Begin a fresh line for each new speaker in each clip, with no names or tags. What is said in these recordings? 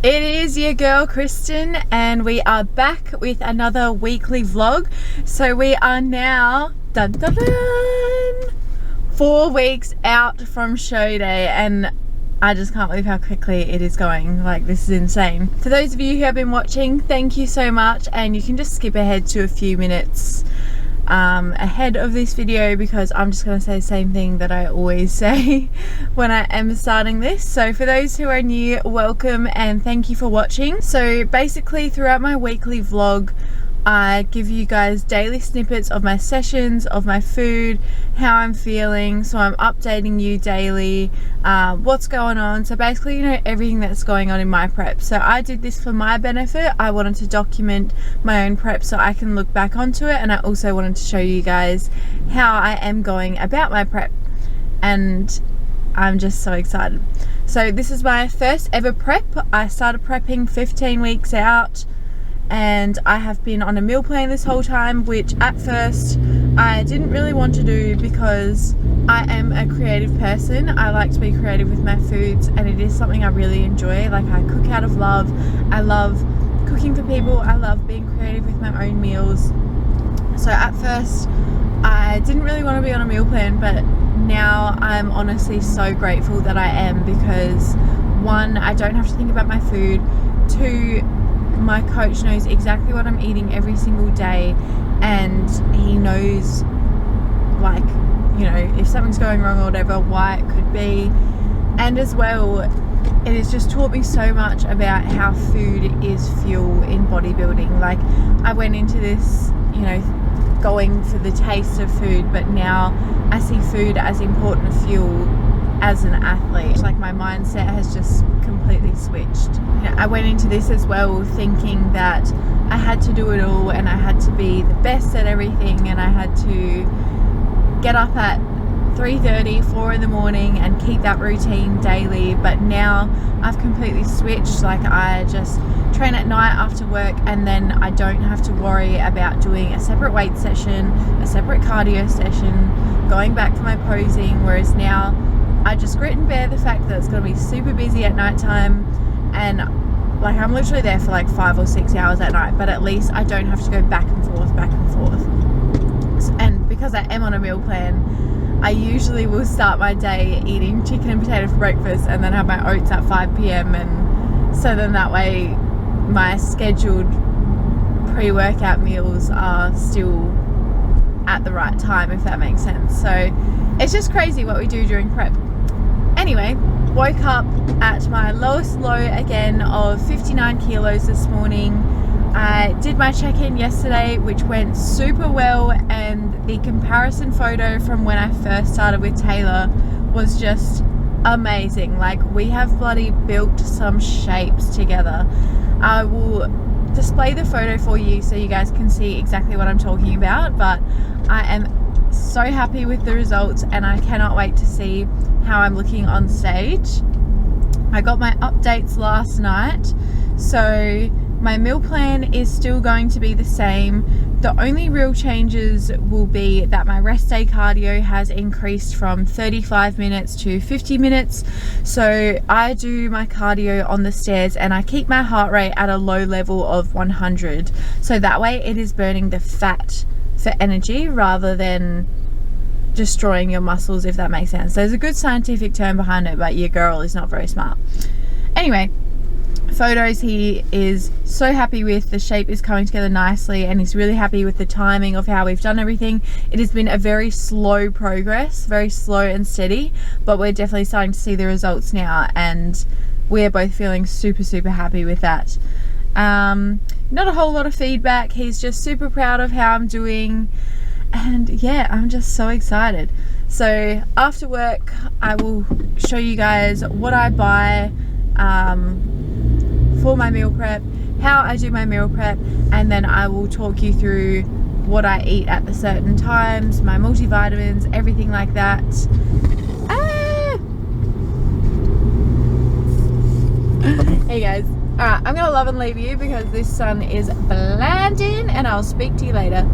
It is your girl Kristen, and we are back with another weekly vlog. So we are now 4 weeks out from show day, and I just can't believe how quickly it is going. Like, this is insane. For those of you who have been watching, thank you so much, and you can just skip ahead to a few minutes ahead of this video, because I'm just going to say the same thing that I always say when I am starting this. So for those who are new, welcome and thank you for watching. So basically throughout my weekly vlog, I give you guys daily snippets of my sessions, of my food, how I'm feeling. So I'm updating you daily, what's going on. So basically, you know, everything that's going on in my prep. So I did this for my benefit. I wanted to document my own prep so I can look back onto it, and I also wanted to show you guys how I am going about my prep, and I'm just so excited. So this is my first ever prep. I started prepping 15 weeks out, and I have been on a meal plan this whole time, which at first I didn't really want to do because I am a creative person. I like to be creative with my foods, and it is something I really enjoy. Like, I cook out of love. I love cooking for people. I love being creative with my own meals. So at first I didn't really want to be on a meal plan, but now I'm honestly so grateful that I am, because one, I don't have to think about my food. Two, my coach knows exactly what I'm eating every single day, and he knows, like, you know, if something's going wrong or whatever, why it could be. And as well, it has just taught me so much about how food is fuel in bodybuilding. Like, I went into this, you know, going for the taste of food, but now I see food as important fuel as an athlete. Like, my mindset has just completely switched. You know, I went into this as well thinking that I had to do it all, and I had to be the best at everything, and I had to get up at 3:30, 4 in the morning and keep that routine daily. But now I've completely switched. Like, I just train at night after work, and then I don't have to worry about doing a separate weight session, a separate cardio session, going back for my posing. Whereas now I just grit and bear the fact that it's going to be super busy at night time, and like, I'm literally there for like 5 or 6 hours at night, but at least I don't have to go back and forth. And because I am on a meal plan, I usually will start my day eating chicken and potato for breakfast, and then have my oats at 5 p.m. and so then that way my scheduled pre-workout meals are still at the right time, if that makes sense. So it's just crazy what we do during prep. Anyway, woke up at my lowest low again of 59 kilos this morning. I did my check-in yesterday, which went super well, and the comparison photo from when I first started with Taylor was just amazing. Like, we have bloody built some shapes together. I will display the photo for you so you guys can see exactly what I'm talking about, but I am so happy with the results, and I cannot wait to see how I'm looking on stage. I got my updates last night, so my meal plan is still going to be the same. The only real changes will be that my rest day cardio has increased from 35 minutes to 50 minutes. So I do my cardio on the stairs, and I keep my heart rate at a low level of 100. So that way it is burning the fat for energy rather than destroying your muscles, if that makes sense. There's a good scientific term behind it, but your girl is not very smart. Anyway, photos he is so happy with. The shape is coming together nicely, and he's really happy with the timing of how we've done everything. It has been a very slow progress, very slow and steady, but we're definitely starting to see the results now, and we're both feeling super happy with that. Not a whole lot of feedback. He's just super proud of how I'm doing, and yeah, I'm just so excited. So after work I will show you guys what I buy for my meal prep, how I do my meal prep, and then I will talk you through what I eat at the certain times, my multivitamins, everything like that. Hey guys, alright, I'm gonna love and leave you because this sun is blinding, and I'll speak to you later.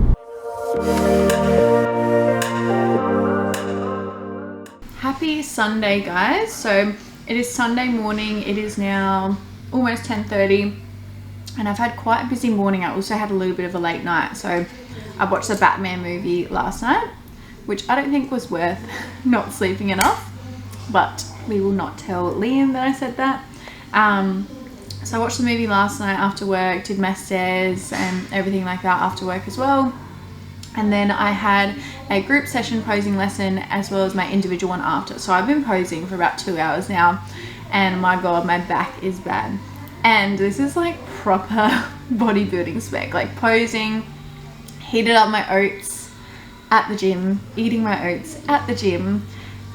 Happy Sunday, guys. So it is Sunday morning. It is now almost 10:30, and I've had quite a busy morning. I also had a little bit of a late night, so I watched the Batman movie last night, which I don't think was worth not sleeping enough, but we will not tell Liam that I said that. So I watched the movie last night after work, did my stairs and everything like that after work as well. And then I had a group session posing lesson as well as my individual one after. So I've been posing for about 2 hours now, and my god, my back is bad. And this is like proper bodybuilding spec, like posing, heated up my oats at the gym, eating my oats at the gym,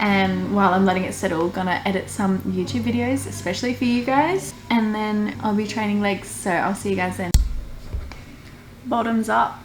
and while I'm letting it settle, gonna edit some YouTube videos, especially for you guys, and then I'll be training legs, so I'll see you guys then. Bottoms up.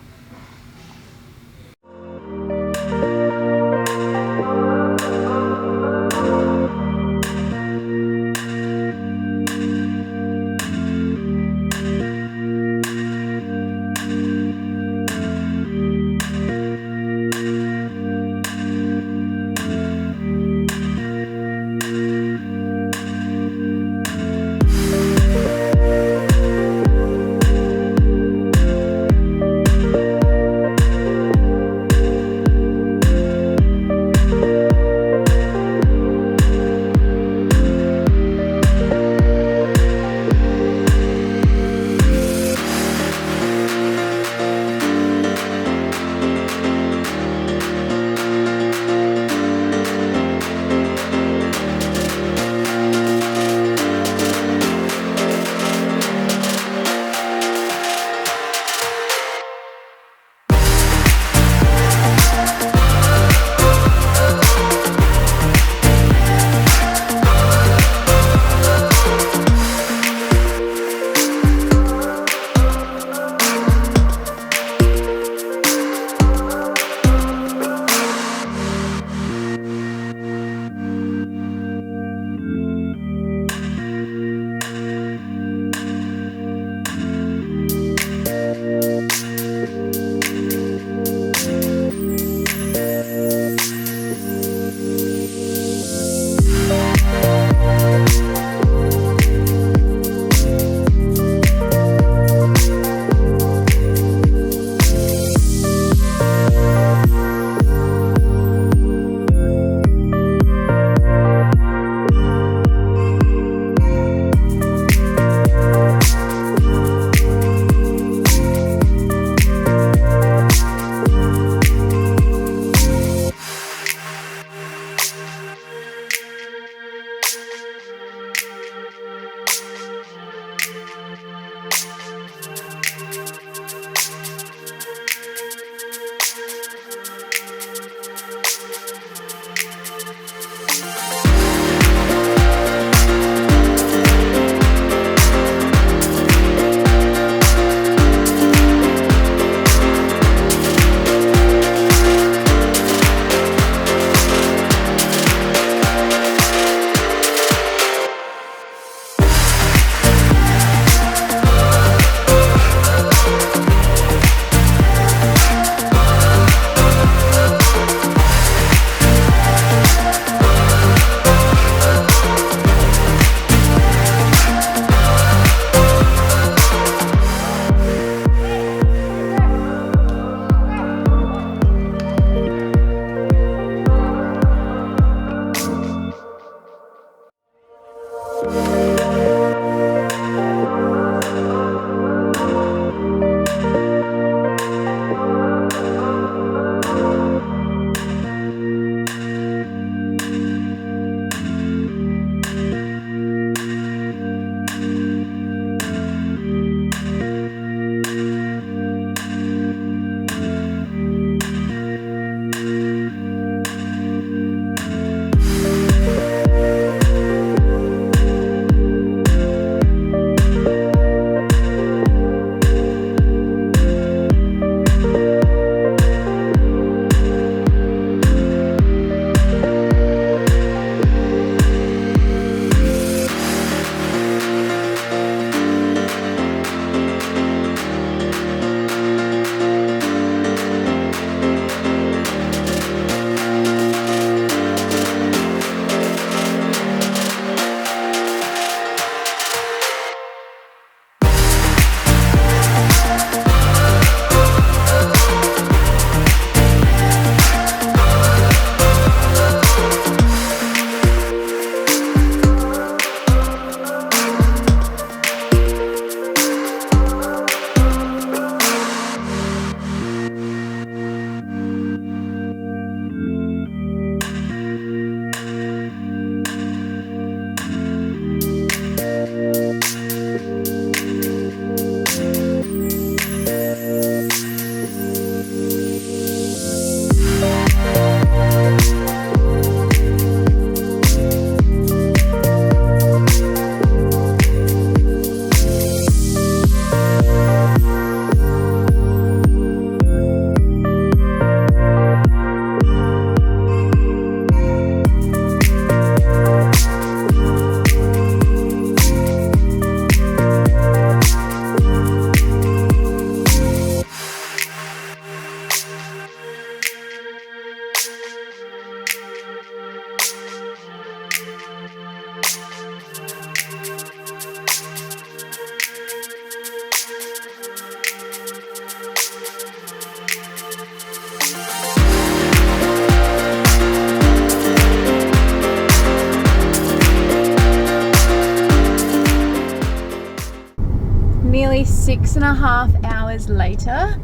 Nearly 6.5 hours later,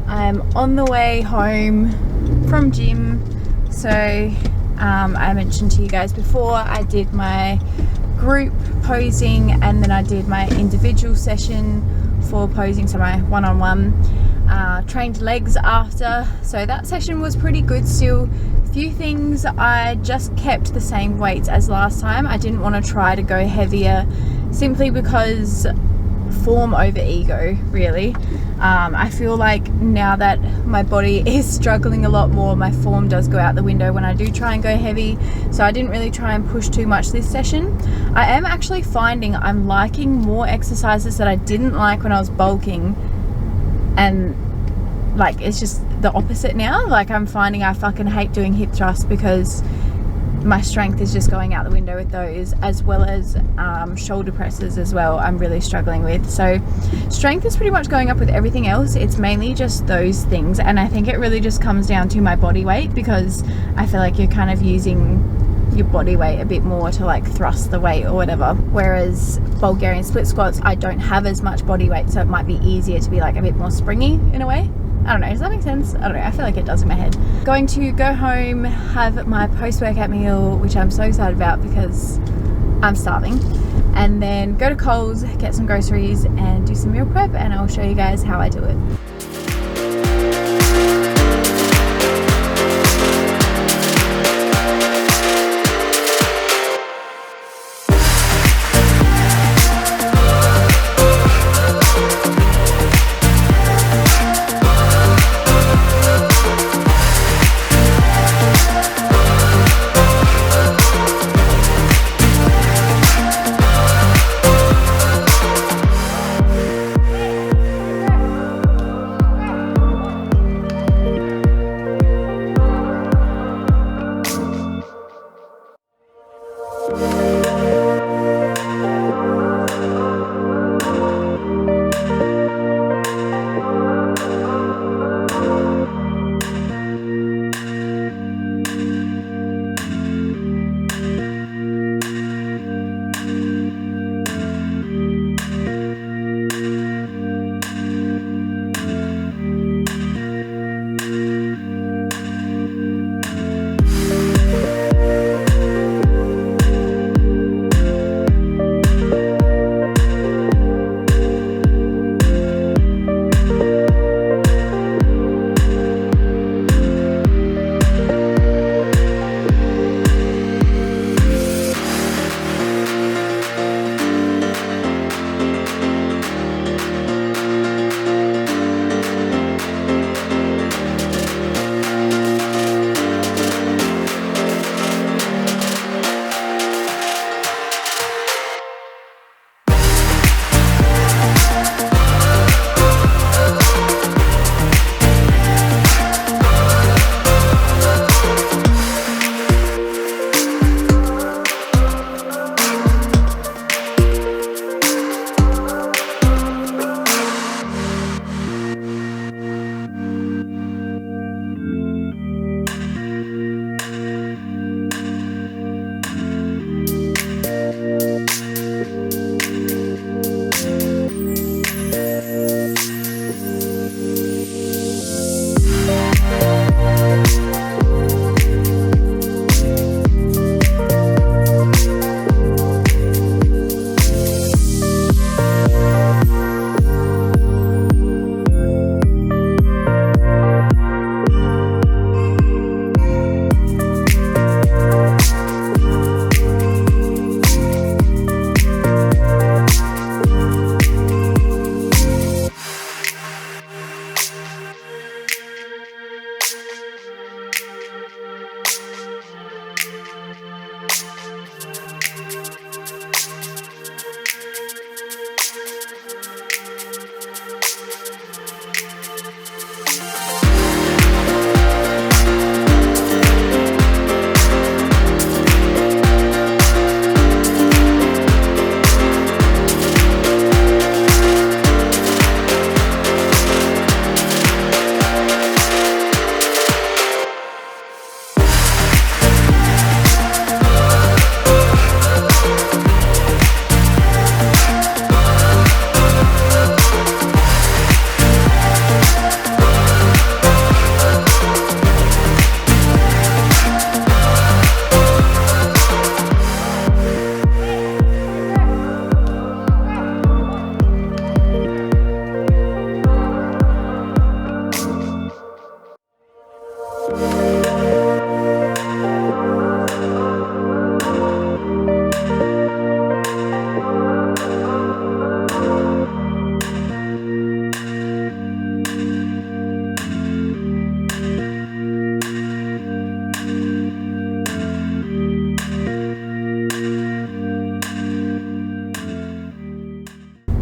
I'm on the way home from gym. So I mentioned to you guys before, I did my group posing and then I did my individual session for posing, so my one-on-one. Trained legs after, so that session was pretty good still. A few things, I just kept the same weights as last time. I didn't want to try to go heavier simply because form over ego, really. I feel like now that my body is struggling a lot more, my form does go out the window when I do try and go heavy, so I didn't really try and push too much this session. I am actually finding I'm liking more exercises that I didn't like when I was bulking, and like it's just the opposite now. Like I'm finding I fucking hate doing hip thrusts because my strength is just going out the window with those, as well as shoulder presses as well. I'm really struggling with. So strength is pretty much going up with everything else. It's mainly just those things, and I think it really just comes down to my body weight, because I feel like you're kind of using your body weight a bit more to like thrust the weight or whatever, whereas Bulgarian split squats I don't have as much body weight, so it might be easier to be like a bit more springy in a way. I don't know, does that make sense? I don't know, I feel like it does in my head. Going to go home, have my post-workout meal, which I'm so excited about because I'm starving, and then go to Coles, get some groceries and do some meal prep, and I'll show you guys how I do it.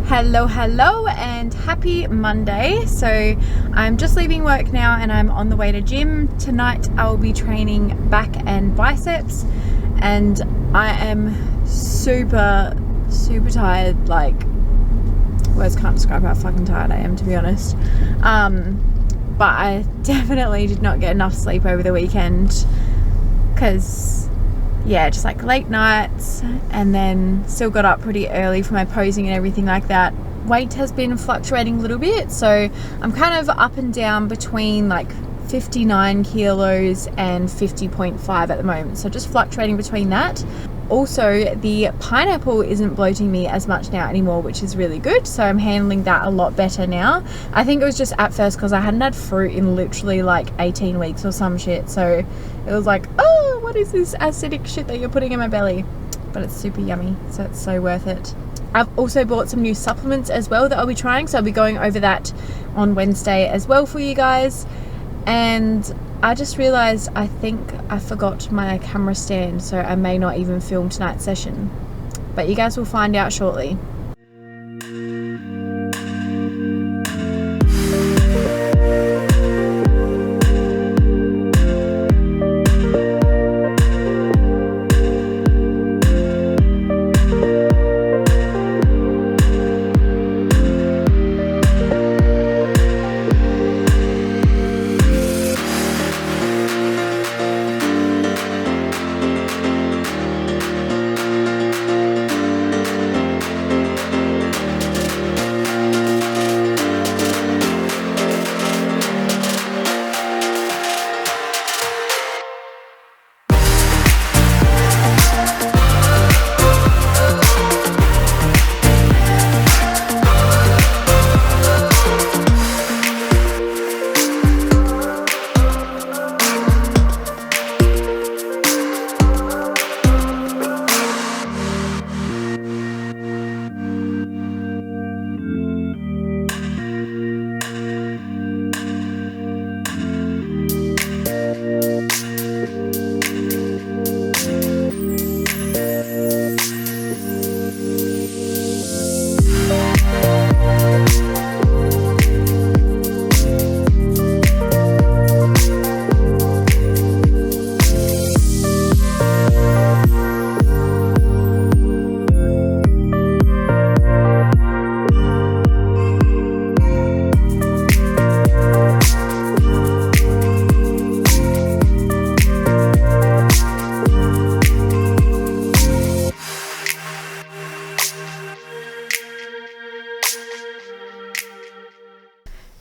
Hello and happy Monday. So I'm just leaving work now and I'm on the way to gym. Tonight I will be training back and biceps, and I am super tired. Like, words can't describe how fucking tired I am, to be honest. But I definitely did not get enough sleep over the weekend because just like late nights, and then still got up pretty early for my posing and everything like that. Weight has been fluctuating a little bit, so I'm kind of up and down between like 59 kilos and 50.5 at the moment, so just fluctuating between that. Also, the pineapple isn't bloating me as much now anymore, which is really good, so I'm handling that a lot better now. I think it was just at first because I hadn't had fruit in literally like 18 weeks or some shit, so it was like, oh, what is this acidic shit that you're putting in my belly? But it's super yummy, so it's so worth it. I've also bought some new supplements as well that I'll be trying, so I'll be going over that on Wednesday as well for you guys. And I just realized I think I forgot my camera stand, so I may not even film tonight's session, but you guys will find out shortly.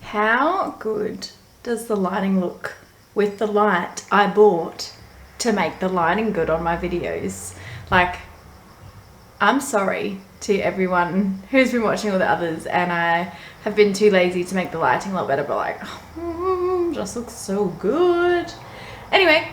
How good does the lighting look with the light I bought to make the lighting good on my videos? Like, I'm sorry to everyone who's been watching all the others, and I have been too lazy to make the lighting a lot better, but like, just looks so good. Anyway,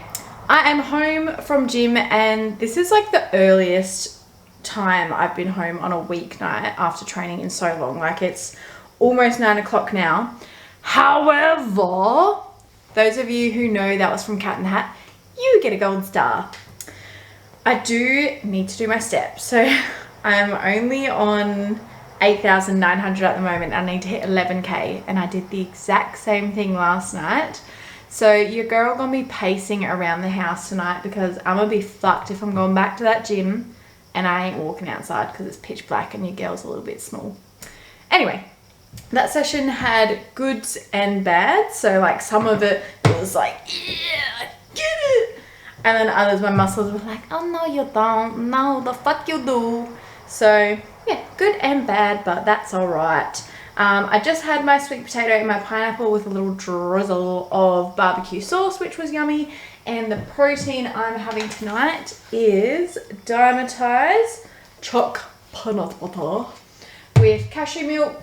I am home from gym, and this is like the earliest time I've been home on a weeknight after training in so long. Like, it's almost 9 o'clock now. However, those of you who know that was from Cat in the Hat, you get a gold star. I do need to do my steps, so I'm only on 8,900 at the moment. I need to hit 11k, and I did the exact same thing last night. So your girl gonna be pacing around the house tonight because I'm gonna be fucked if I'm going back to that gym and I ain't walking outside because it's pitch black and your girl's a little bit small. Anyway, that session had goods and bads. So like some of it was like, yeah, I get it. And then others, my muscles were like, oh no you don't, no the fuck you do. So yeah, good and bad, but that's all right. I just had my sweet potato and my pineapple with a little drizzle of barbecue sauce, which was yummy. And the protein I'm having tonight is Diamatize choc peanut butter with cashew milk,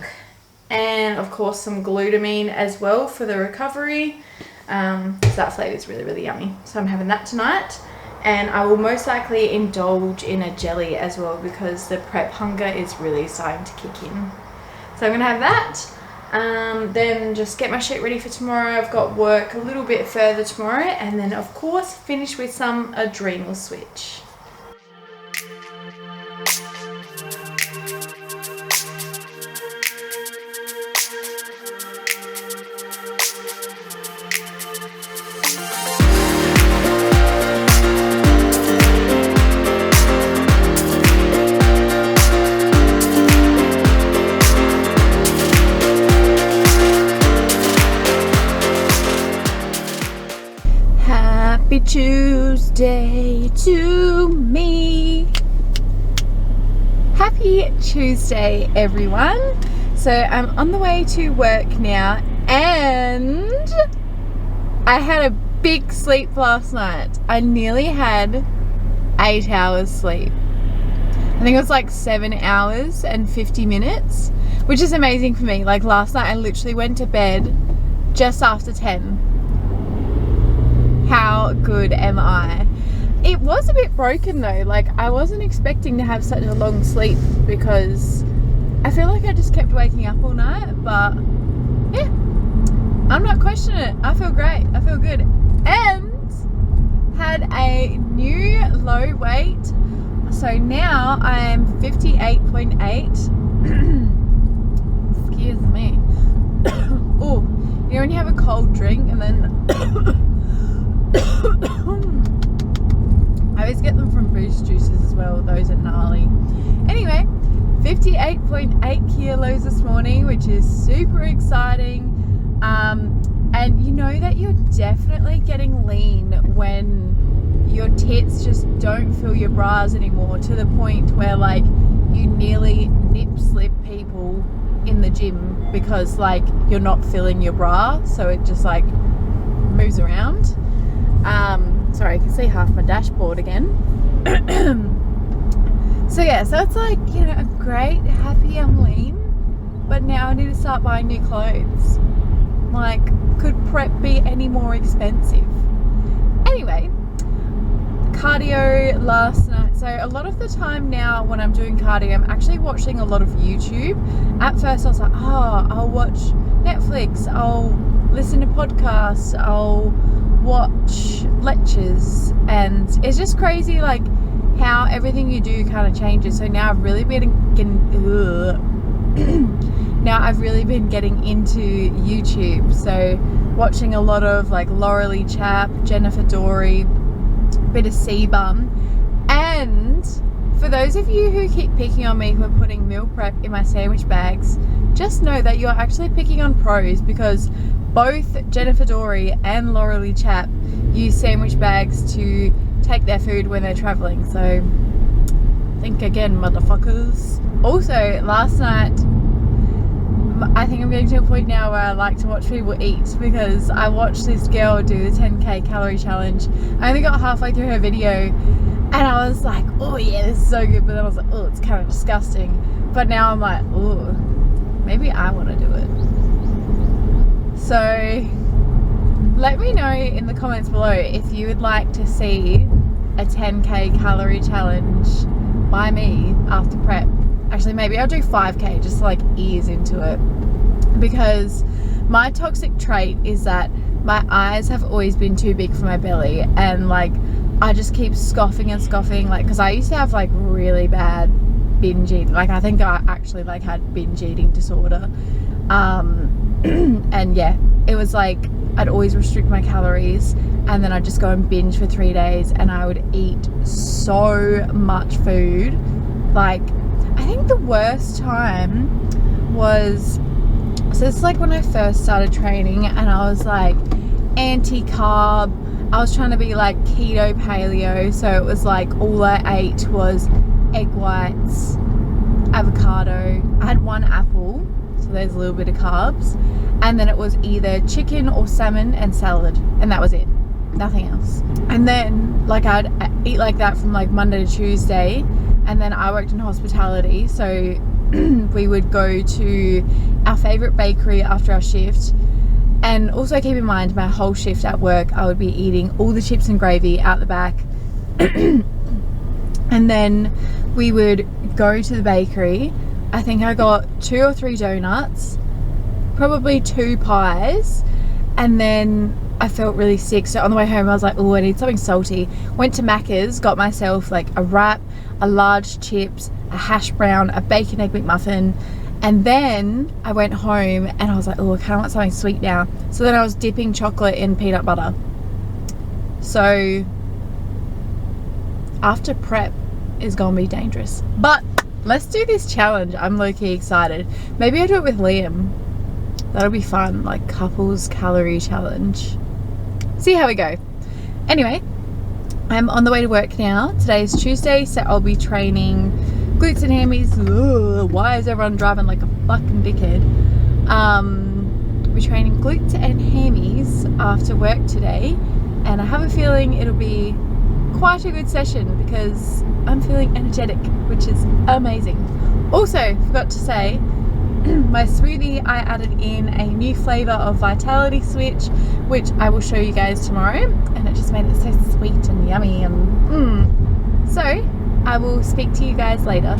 and of course some glutamine as well for the recovery. So that flavour is really, really yummy. So I'm having that tonight, and I will most likely indulge in a jelly as well because the prep hunger is really starting to kick in. So I'm gonna have that, then just get my shit ready for tomorrow. I've got work a little bit further tomorrow, and then of course finish with some adrenal switch. Tuesday to me. Happy Tuesday, everyone. So I'm on the way to work now, and I had a big sleep last night. I nearly had 8 hours sleep. I think it was like 7 hours and 50 minutes, which is amazing for me. Like last night I literally went to bed just after 10. How good am I? It was a bit broken though. Like I wasn't expecting to have such a long sleep because I feel like I just kept waking up all night, but yeah, I'm not questioning it. I feel great. I feel good. And had a new low weight. So now I'm 58.8. Excuse me. Oh, you know when you have a cold drink and then I always get them from Boost juices as well. Those are gnarly. Anyway, 58.8 kilos this morning, which is super exciting. And you know that you're definitely getting lean when your tits just don't fill your bras anymore, to the point where like you nearly nip slip people in the gym because like you're not filling your bra, so it just like moves around. Sorry, I can see half my dashboard again. So yeah, so it's like, you know, great, happy I'm lean, but now I need to start buying new clothes. Like, could prep be any more expensive? Anyway, cardio last night. So a lot of the time now when I'm doing cardio, I'm actually watching a lot of YouTube. At first I was like, oh, I'll watch Netflix, I'll listen to podcasts, I'll watch lectures, and it's just crazy like how everything you do kind of changes. So now I've really been getting into YouTube. So watching a lot of like Laurelie Chap, Jennifer Dory, bit of Sebum. And for those of you who keep picking on me for putting meal prep in my sandwich bags, just know that you're actually picking on pros, because both Jennifer Dory and Laurelie Chap use sandwich bags to take their food when they're traveling. So think again, motherfuckers. Also, last night, I think I'm getting to a point now where I like to watch people eat, because I watched this girl do the 10k calorie challenge. I only got halfway through her video and I was like, oh yeah, this is so good, but then I was like, oh, it's kind of disgusting. But now I'm like, oh, maybe I want to do it. So let me know in the comments below if you would like to see a 10k calorie challenge by me after prep. Actually, maybe I'll do 5k just to like ease into it, because my toxic trait is that my eyes have always been too big for my belly, and like I just keep scoffing and scoffing, like, because I used to have like really bad binge eating. Like I think I actually like had binge eating disorder. And yeah, it was like I'd always restrict my calories and then I'd just go and binge for 3 days, and I would eat so much food. Like I think the worst time was, so this is like when I first started training, and I was like anti-carb. I was trying to be like keto paleo, so it was like all I ate was egg whites, avocado. I had one apple, so there's a little bit of carbs, and then it was either chicken or salmon and salad, and that was it, nothing else. And then like I'd eat like that from like Monday to Tuesday, and then I worked in hospitality, so we would go to our favorite bakery after our shift. And also keep in mind, my whole shift at work I would be eating all the chips and gravy out the back. And then we would go to the bakery. I think I got 2 or 3 donuts, probably 2 pies, and then I felt really sick, so on the way home I was like, oh, I need something salty. Went to Macca's, got myself like a wrap, a large chips, a hash brown, a bacon egg McMuffin, and then I went home and I was like, oh, I kind of want something sweet now. So then I was dipping chocolate in peanut butter. So after prep is gonna be dangerous, but let's do this challenge. I'm low-key excited. Maybe I'll do it with Liam. That'll be fun, like couples calorie challenge. See how we go. Anyway, I'm on the way to work now. Today is Tuesday, so I'll be training glutes and hammies. Ugh, why is everyone driving like a fucking dickhead? We're training glutes and hammies after work today, and I have a feeling it'll be quite a good session because I'm feeling energetic, which is amazing. Also, forgot to say, my smoothie, I added in a new flavour of Vitality Switch, which I will show you guys tomorrow, and it just made it so sweet and yummy and So, I will speak to you guys later.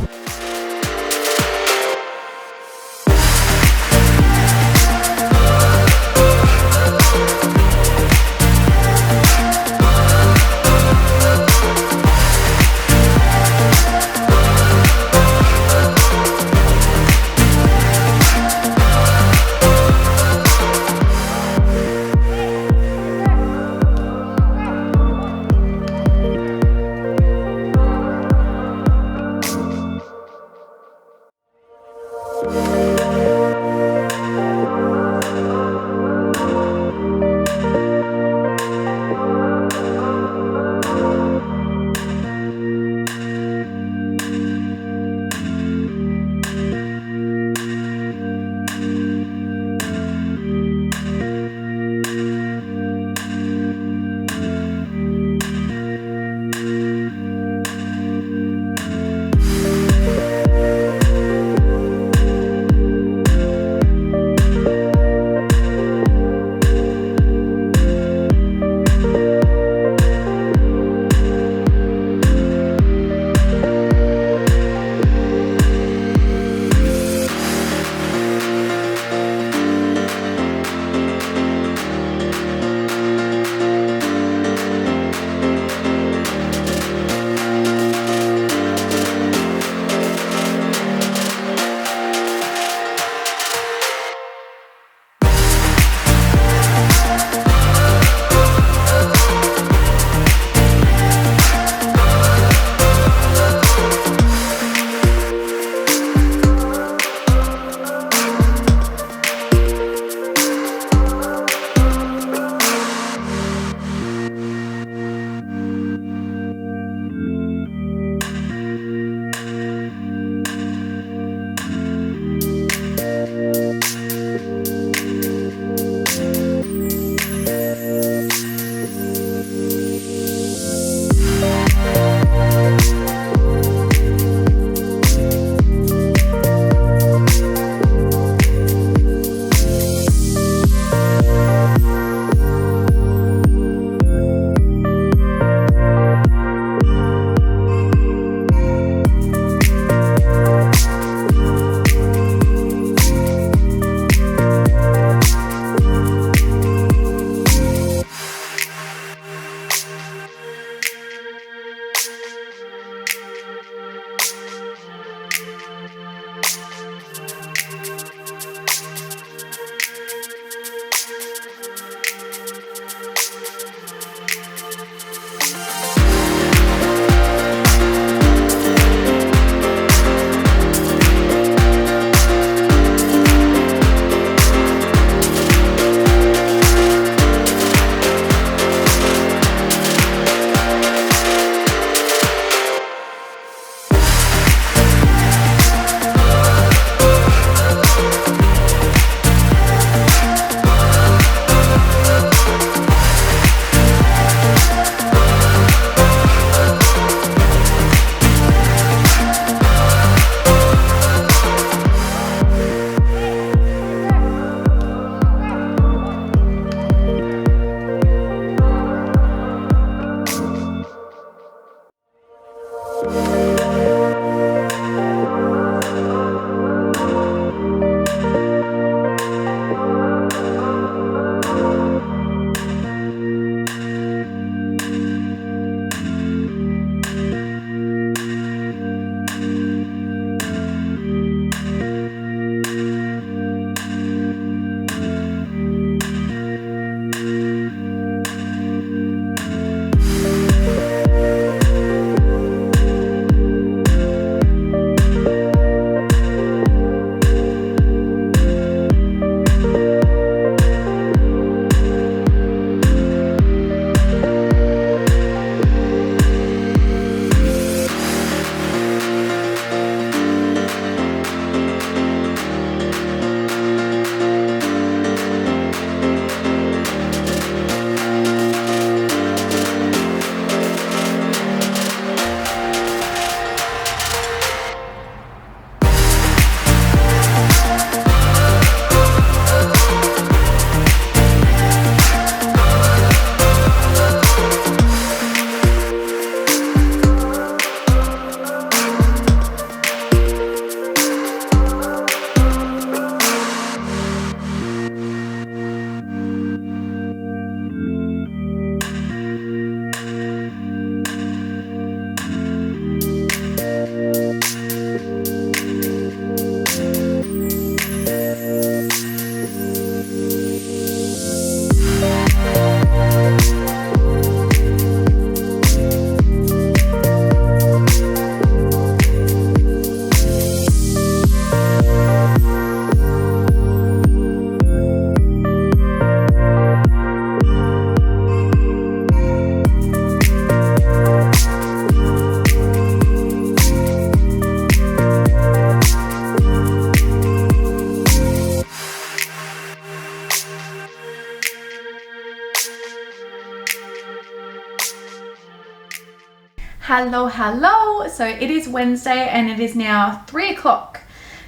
Hello. So it is Wednesday and it is now 3 o'clock.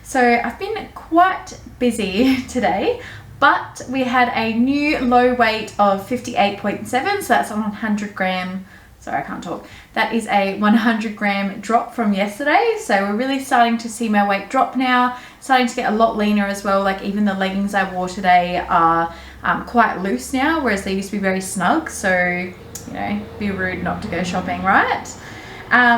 So I've been quite busy today, but we had a new low weight of 58.7, so that's a 100 gram, sorry I can't talk, that is a 100 gram drop from yesterday. So we're really starting to see my weight drop now, starting to get a lot leaner as well. Like even the leggings I wore today are quite loose now, whereas they used to be very snug. So, you know, be rude not to go shopping, right?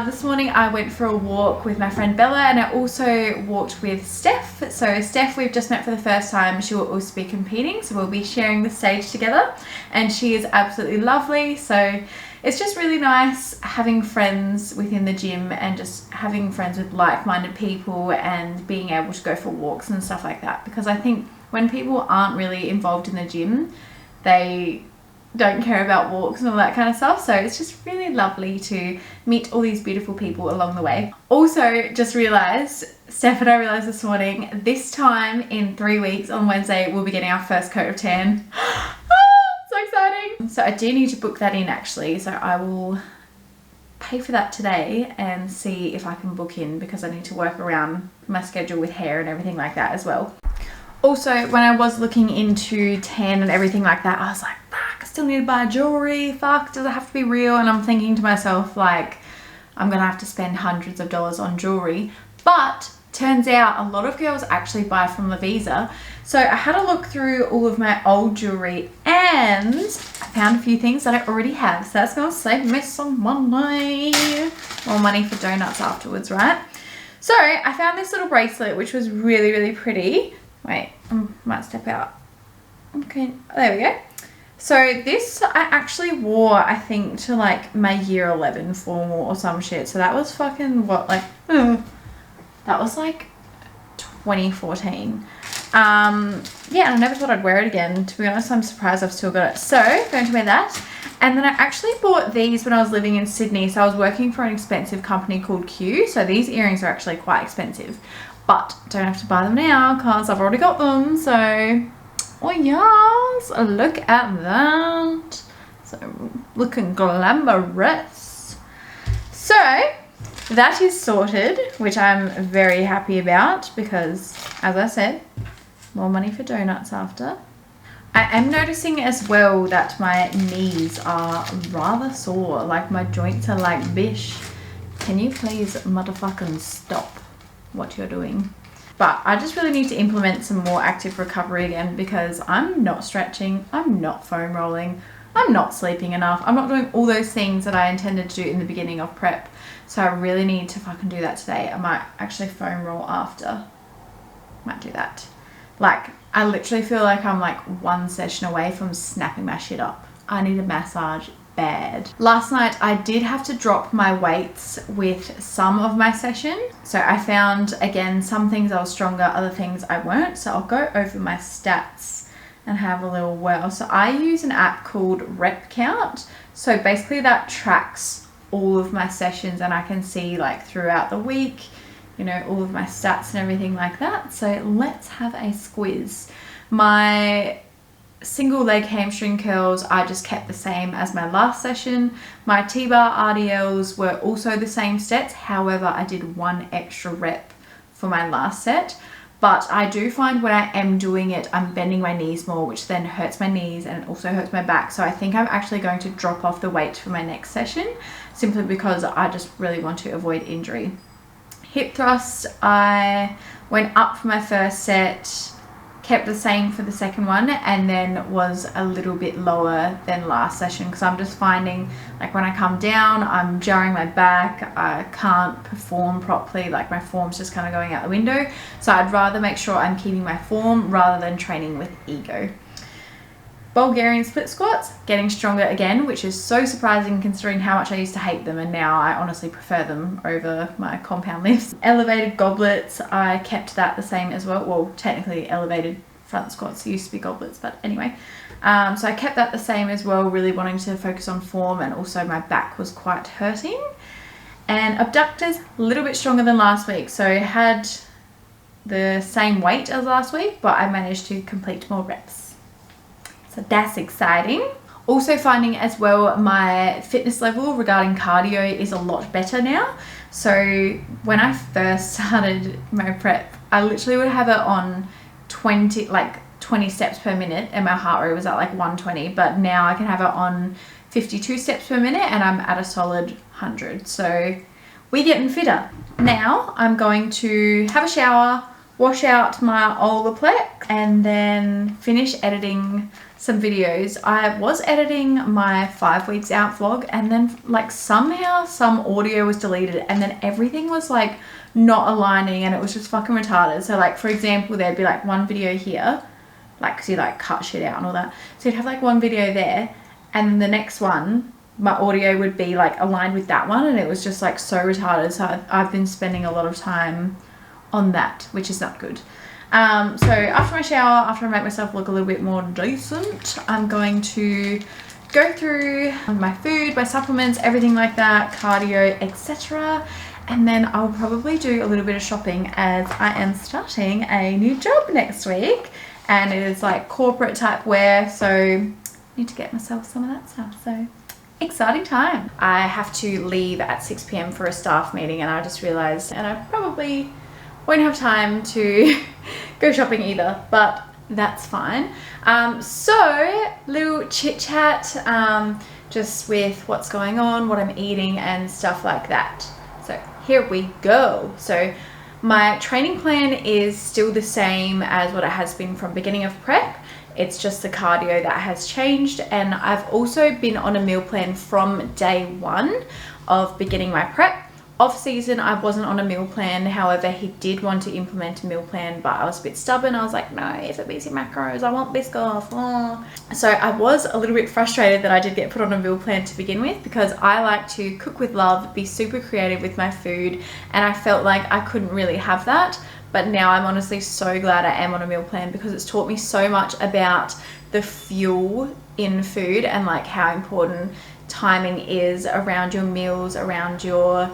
This morning I went for a walk with my friend Bella, and I also walked with Steph. So Steph, we've just met for the first time. She will also be competing, so we'll be sharing the stage together, and she is absolutely lovely. So it's just really nice having friends within the gym and just having friends with like-minded people and being able to go for walks and stuff like that, because I think when people aren't really involved in the gym, they don't care about walks and all that kind of stuff. So it's just really lovely to meet all these beautiful people along the way. Also, just realized, Steph and I realized this morning, this time in 3 weeks on Wednesday, we'll be getting our first coat of tan. So exciting. So I do need to book that in actually. So I will pay for that today and see if I can book in, because I need to work around my schedule with hair and everything like that as well. Also, when I was looking into tan and everything like that, I was like, fuck, I still need to buy jewelry. Fuck, does it have to be real? And I'm thinking to myself, like, I'm gonna have to spend hundreds of dollars on jewelry. But turns out a lot of girls actually buy from La Visa. So I had a look through all of my old jewelry and I found a few things that I already have. So that's gonna save me some money. More money for donuts afterwards, right? So I found this little bracelet, which was really, really pretty. Wait, I might step out. Okay, there we go. So this I actually wore, I think, to like my year 11 formal or some shit. So that was fucking what, like, that was like 2014. Yeah, I never thought I'd wear it again. To be honest, I'm surprised I've still got it. So, going to wear that. And then I actually bought these when I was living in Sydney. So I was working for an expensive company called Q. So these earrings are actually quite expensive. But don't have to buy them now because I've already got them. So, oh yes, look at that. So looking glamorous. So that is sorted, which I'm very happy about because, as I said, more money for donuts after. I am noticing as well that my knees are rather sore. Like my joints are like, bish, can you please motherfucking stop what you're doing? But I just really need to implement some more active recovery again, because I'm not stretching, I'm not foam rolling, I'm not sleeping enough, I'm not doing all those things that I intended to do in the beginning of prep. So I really need to fucking do that today. I might actually foam roll after. Might do that. Like, I literally feel like I'm like one session away from snapping my shit up. I need a massage bad. Last night I did have to drop my weights with some of my session. So I found, again, some things I was stronger, other things I weren't. So I'll go over my stats and have a little whirl. So I use an app called Rep Count. So basically that tracks all of my sessions and I can see like throughout the week, you know, all of my stats and everything like that. So let's have a squiz. My single leg hamstring curls I just kept the same as my last session. My T-bar RDLs were also the same sets, however I did one extra rep for my last set. But I do find when I am doing it, I'm bending my knees more, which then hurts my knees and it also hurts my back. So I think I'm actually going to drop off the weight for my next session, simply because I just really want to avoid injury. Hip thrusts, I went up for my first set, kept the same for the second one, and then was a little bit lower than last session, because I'm just finding like when I come down I'm jarring my back, I can't perform properly, like my form's just kind of going out the window. So I'd rather make sure I'm keeping my form rather than training with ego. Bulgarian split squats, getting stronger again, which is so surprising considering how much I used to hate them, and now I honestly prefer them over my compound lifts. Elevated goblets, I kept that the same as well. Well, technically elevated front squats used to be goblets, but anyway. So I kept that the same as well, really wanting to focus on form, and also my back was quite hurting. And abductors, a little bit stronger than last week. So I had the same weight as last week, but I managed to complete more reps. So that's exciting. Also finding as well my fitness level regarding cardio is a lot better now. So when I first started my prep, I literally would have it on 20 steps per minute and my heart rate was at like 120, but now I can have it on 52 steps per minute and I'm at a solid 100. So we're getting fitter. Now I'm going to have a shower, wash out my Olaplex, and then finish editing some videos. I was editing my 5 weeks out vlog, and then like somehow some audio was deleted, and then everything was like not aligning, and it was just fucking retarded. So like, for example, there'd be like one video here, like, cause you like cut shit out and all that. So you'd have like one video there, and then the next one, my audio would be like aligned with that one, and it was just like so retarded. So I've been spending a lot of time on that, which is not good. So after my shower, after I make myself look a little bit more decent, I'm going to go through my food, my supplements, everything like that, cardio, etc. And then I'll probably do a little bit of shopping as I am starting a new job next week, and it is like corporate type wear, so I need to get myself some of that stuff. So exciting time. I have to leave at 6 p.m. for a staff meeting, and I just realized, and I probably won't have time to go shopping either, but that's fine. So little chit chat, just with what's going on, what I'm eating and stuff like that. So here we go. So my training plan is still the same as what it has been from beginning of prep. It's just the cardio that has changed, and I've also been on a meal plan from day one of beginning my prep. Off season, I wasn't on a meal plan. However, he did want to implement a meal plan, but I was a bit stubborn. I was like, no, IFBB macros, I want Biscoff. Oh. So I was a little bit frustrated that I did get put on a meal plan to begin with, because I like to cook with love, be super creative with my food, and I felt like I couldn't really have that. But now I'm honestly so glad I am on a meal plan, because it's taught me so much about the fuel in food and like how important timing is around your meals, around your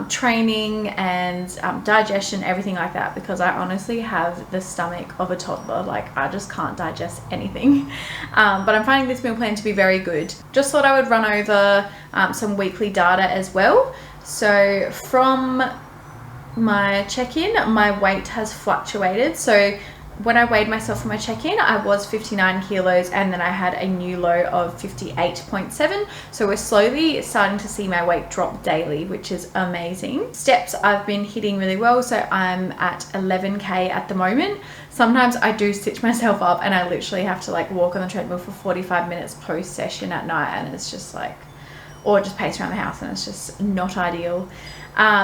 training and digestion, everything like that, because I honestly have the stomach of a toddler. Like, I just can't digest anything. But I'm finding this meal plan to be very good. Just thought I would run over some weekly data as well. So from my check-in, my weight has fluctuated. So when I weighed myself for my check-in, I was 59 kilos, and then I had a new low of 58.7. So we're slowly starting to see my weight drop daily, which is amazing. Steps I've been hitting really well. So I'm at 11K at the moment. Sometimes I do stitch myself up, and I literally have to like walk on the treadmill for 45 minutes post session at night, and it's just like, or just pace around the house, and it's just not ideal.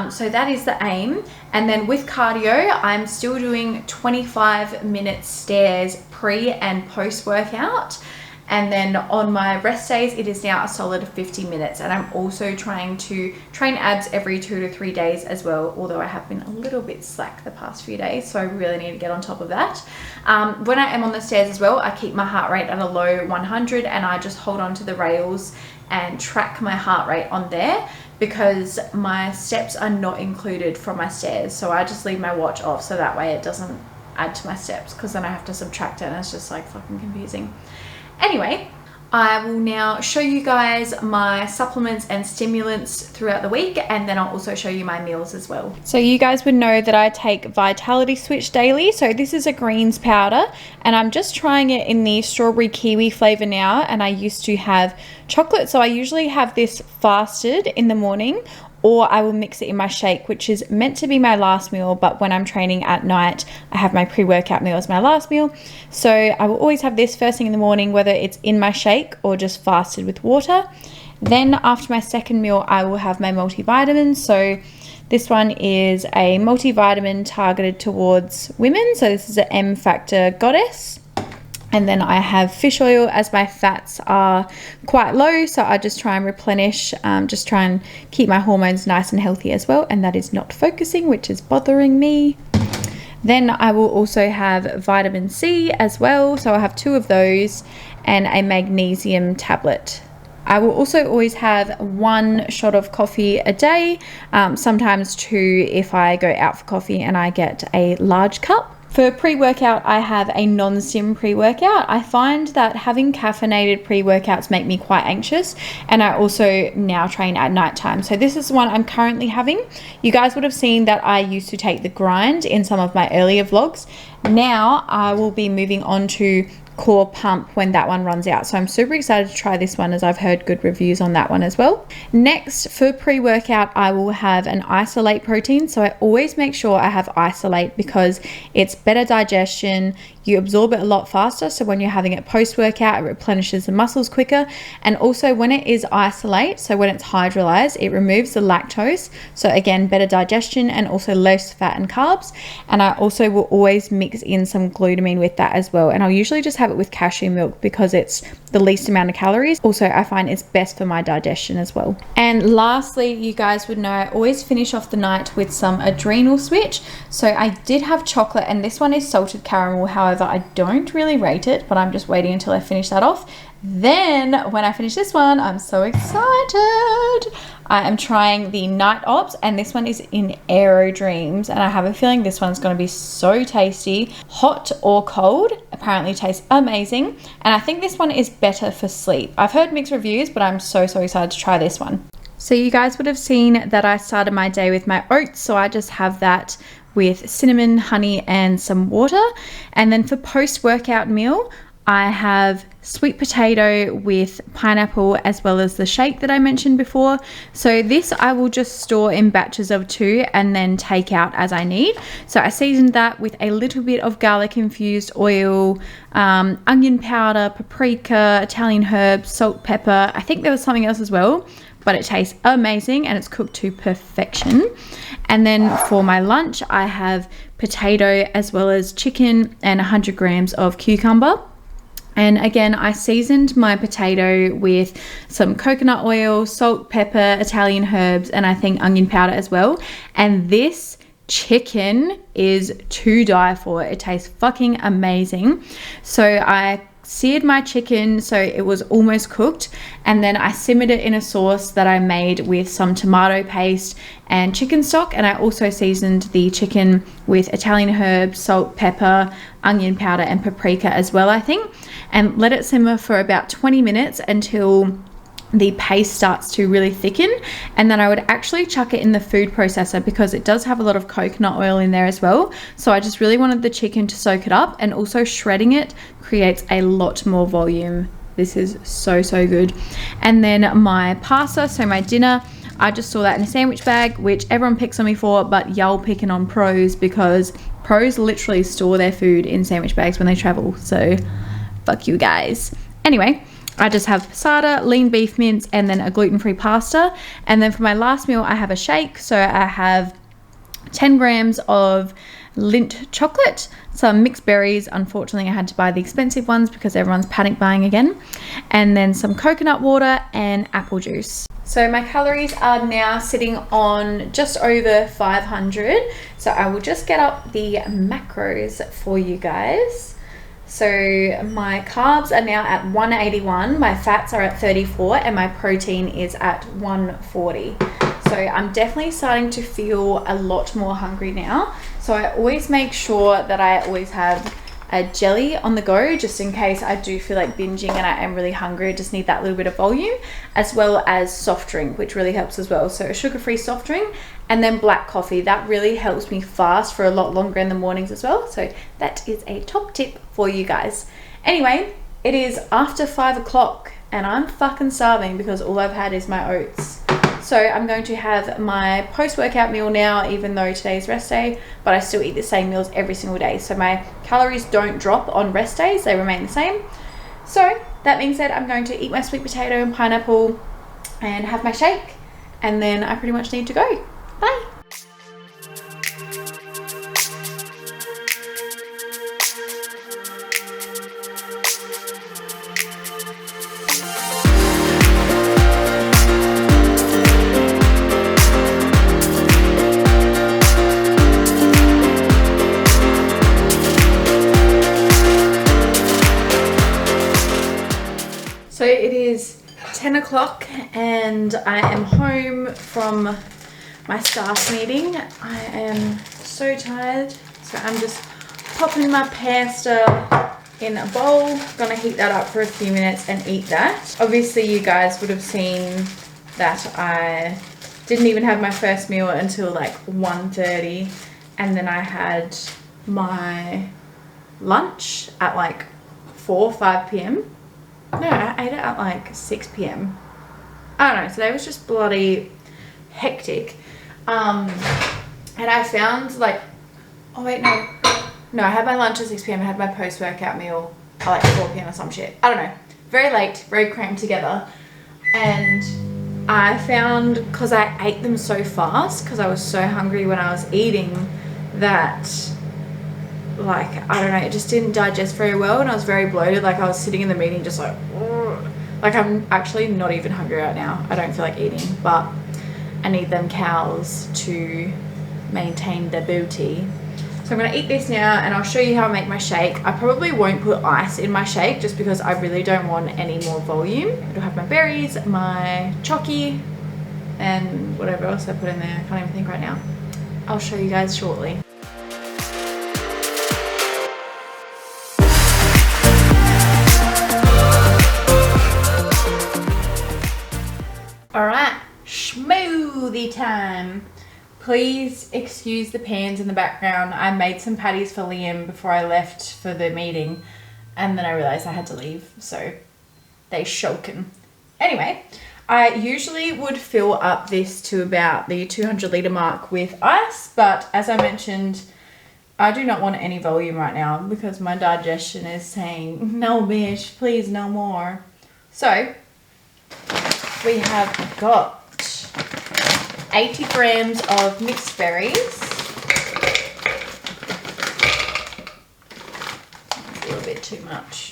So that is the aim. And then with cardio, I'm still doing 25-minute stairs pre and post workout. And then on my rest days, it is now a solid 50 minutes. And I'm also trying to train abs every 2 to 3 days as well, although I have been a little bit slack the past few days, so I really need to get on top of that. When I am on the stairs as well, I keep my heart rate at a low 100, and I just hold on to the rails and track my heart rate on there, because my steps are not included from my stairs. So I just leave my watch off, so that way it doesn't add to my steps, because then I have to subtract it, and it's just like fucking confusing. Anyway, I will now show you guys my supplements and stimulants throughout the week, and then I'll also show you my meals as well. So you guys would know that I take Vitality Switch daily. So this is a greens powder, and I'm just trying it in the strawberry kiwi flavor now, and I used to have chocolate. So I usually have this fasted in the morning, or I will mix it in my shake, which is meant to be my last meal, but when I'm training at night, I have my pre-workout meal as my last meal. So I will always have this first thing in the morning, whether it's in my shake or just fasted with water. Then after my second meal, I will have my multivitamins. So this one is a multivitamin targeted towards women. So this is an M Factor Goddess. And then I have fish oil, as my fats are quite low, so I just try and replenish, just try and keep my hormones nice and healthy as well, and that is not focusing, which is bothering me. Then I will also have vitamin C as well, so I have 2 of those, and a magnesium tablet. I will also always have 1 shot of coffee a day, sometimes 2 if I go out for coffee and I get a large cup. For pre-workout, I have a non-stim pre-workout. I find that having caffeinated pre-workouts make me quite anxious, and I also now train at nighttime. So this is the one I'm currently having. You guys would have seen that I used to take the grind in some of my earlier vlogs. Now I will be moving on to core pump when that one runs out, so I'm super excited to try this one as I've heard good reviews on that one as well. Next, for pre-workout, I will have an isolate protein. So I always make sure I have isolate because it's better digestion, you absorb it a lot faster, so when you're having it post-workout, it replenishes the muscles quicker. And also when it is isolate, so when it's hydrolyzed, it removes the lactose, so again, better digestion and also less fat and carbs. And I also will always mix in some glutamine with that as well, and I'll usually just have it with cashew milk because it's the least amount of calories. Also, I find it's best for my digestion as well. And lastly, you guys would know I always finish off the night with some adrenal switch. So I did have chocolate, and this one is salted caramel. However, I don't really rate it, but I'm just waiting until I finish that off. Then when I finish this one, I'm so excited. I am trying the Night Ops, and this one is in Aero Dreams, and I have a feeling this one's going to be so tasty. Hot or cold, apparently tastes amazing, and I think this one is better for sleep. I've heard mixed reviews, but I'm so excited to try this one. So you guys would have seen that I started my day with my oats, so I just have that with cinnamon, honey, and some water. And then for post-workout meal, I have sweet potato with pineapple as well as the shake that I mentioned before. So this I will just store in batches of 2 and then take out as I need. So I seasoned that with a little bit of garlic infused oil, onion powder, paprika, Italian herbs, salt, pepper. I think there was something else as well, but it tastes amazing and it's cooked to perfection. And then for my lunch, I have potato as well as chicken and 100 grams of cucumber. And again, I seasoned my potato with some coconut oil, salt, pepper, Italian herbs, and I think onion powder as well. And this chicken is to die for. It tastes fucking amazing. So I seared my chicken so it was almost cooked, and then I simmered it in a sauce that I made with some tomato paste and chicken stock. And I also seasoned the chicken with Italian herbs, salt, pepper, onion powder, and paprika as well, I think, and let it simmer for about 20 minutes until the paste starts to really thicken. And then I would actually chuck it in the food processor because it does have a lot of coconut oil in there as well. So I just really wanted the chicken to soak it up, and also shredding it creates a lot more volume. This is so good. And then my pasta, so my dinner, I just saw that in a sandwich bag, which everyone picks on me for, but y'all picking on pros because pros literally store their food in sandwich bags when they travel. So fuck you guys. Anyway, I just have passata, lean beef mince, and then a gluten-free pasta. And then for my last meal, I have a shake. So I have 10 grams of Lindt chocolate, some mixed berries. Unfortunately, I had to buy the expensive ones because everyone's panic buying again. And then some coconut water and apple juice. So my calories are now sitting on just over 500. So I will just get up the macros for you guys. So my carbs are now at 181, my fats are at 34, and my protein is at 140. So I'm definitely starting to feel a lot more hungry now. So I always make sure that I always have a jelly on the go, just in case I do feel like binging and I am really hungry. I just need that little bit of volume, as well as soft drink, which really helps as well. So a sugar-free soft drink, and then black coffee. That really helps me fast for a lot longer in the mornings as well. So that is a top tip for you guys. Anyway, it is after 5 o'clock and I'm fucking starving because all I've had is my oats. So I'm going to have my post-workout meal now, even though today's rest day, but I still eat the same meals every single day. So my calories don't drop on rest days, they remain the same. So that being said, I'm going to eat my sweet potato and pineapple and have my shake, and then I pretty much need to go. Bye. So it is 10 o'clock and I am home from my staff meeting. I am so tired, so I'm just popping my pasta in a bowl. Gonna heat that up for a few minutes and eat that. Obviously you guys would have seen that I didn't even have my first meal until like 1:30, and then I had my lunch at like 5 p.m. No, I ate it at like 6 p.m. I don't know, today was just bloody hectic. And I found like, oh wait, no, I had my lunch at 6 p.m. I had my post-workout meal at like 4 p.m. or some shit. I don't know, very late, very crammed together. And I found, because I ate them so fast, because I was so hungry when I was eating, that like, I don't know, it just didn't digest very well, and I was very bloated. Like I was sitting in the meeting just like, ugh. Like I'm actually not even hungry right now. I don't feel like eating, but I need them cows to maintain their booty. So I'm gonna eat this now and I'll show you how I make my shake. I probably won't put ice in my shake just because I really don't want any more volume. It'll have my berries, my chocky, and whatever else I put in there. I can't even think right now. I'll show you guys shortly. All right, smoothie time. Please excuse the pans in the background. I made some patties for Liam before I left for the meeting, and then I realized I had to leave, so they shoken. Anyway, I usually would fill up this to about the 200 litre mark with ice, but as I mentioned, I do not want any volume right now because my digestion is saying, no bitch, please no more. So we have got 80 grams of mixed berries. That's a little bit too much.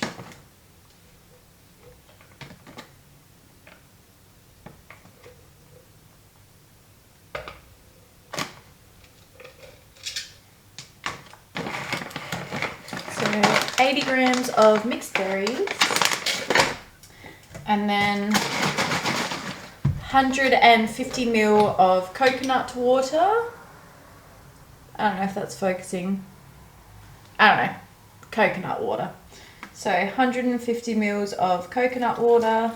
So 80 grams of mixed berries, and then 150 ml of coconut water. I don't know if that's focusing. I don't know. Coconut water. So 150 ml of coconut water.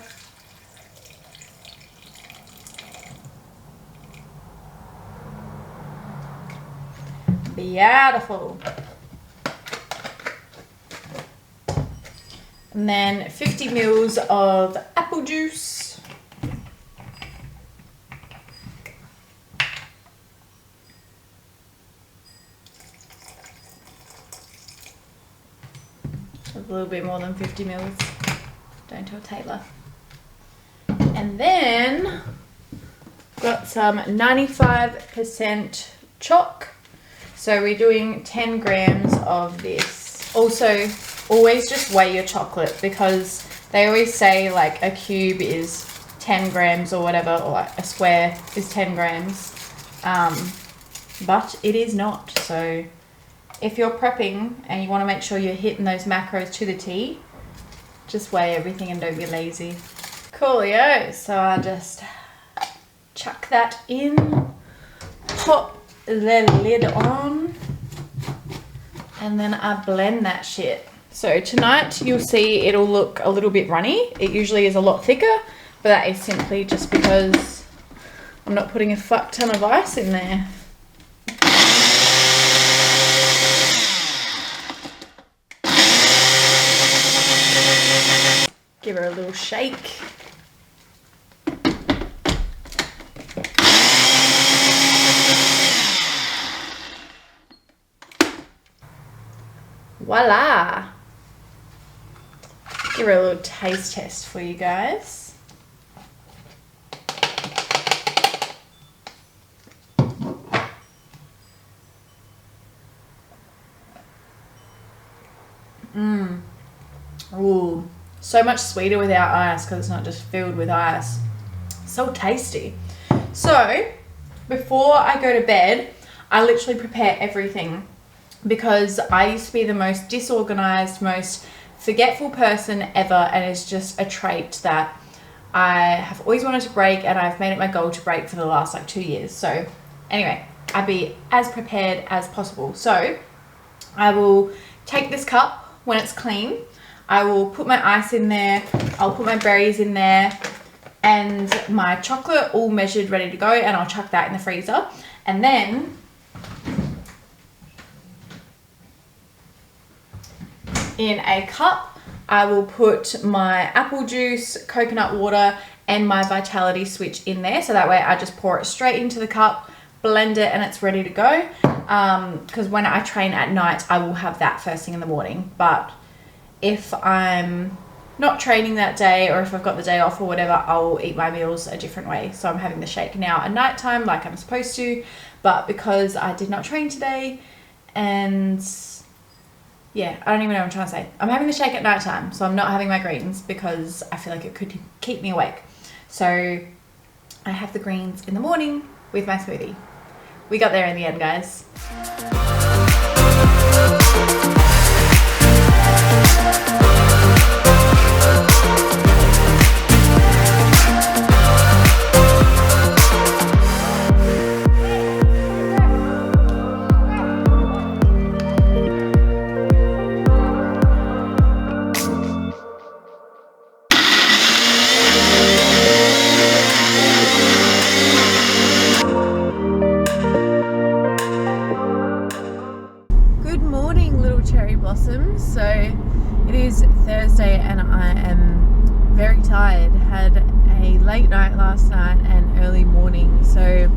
Beautiful. And then 50 ml of apple juice. A little bit more than 50 mils. Don't tell Taylor. And then got some 95% chalk. So we're doing 10 grams of this. Also, always just weigh your chocolate, because they always say like a cube is 10 grams or whatever, or like a square is 10 grams. But it is not. So if you're prepping and you want to make sure you're hitting those macros to the T, just weigh everything and don't be lazy. Coolio. So I just chuck that in, pop the lid on, and then I blend that shit. So tonight you'll see it'll look a little bit runny. It usually is a lot thicker, but that is simply just because I'm not putting a fuck ton of ice in there. Give her a little shake. Voila! Give her a little taste test for you guys. Ooh. So much sweeter without ice, because it's not just filled with ice. So tasty. So before I go to bed, I literally prepare everything, because I used to be the most disorganized, most forgetful person ever, and it's just a trait that I have always wanted to break, and I've made it my goal to break for the last like 2 years. So anyway, I'd be as prepared as possible. So I will take this cup when it's clean. I will put my ice in there. I'll put my berries in there and my chocolate all measured, ready to go, and I'll chuck that in the freezer. And then in a cup, I will put my apple juice, coconut water, and my Vitality Switch in there. So that way I just pour it straight into the cup, blend it, and it's ready to go. Because when I train at night, I will have that first thing in the morning. But if I'm not training that day, or if I've got the day off or whatever, I'll eat my meals a different way. So I'm having the shake now at night time like I'm supposed to, but because I did not train today, and yeah, I don't even know what I'm trying to say. I'm having the shake at night time, so I'm not having my greens because I feel like it could keep me awake. So I have the greens in the morning with my smoothie. We got there in the end, guys. So it is Thursday and I am very tired. Had a late night last night and early morning. So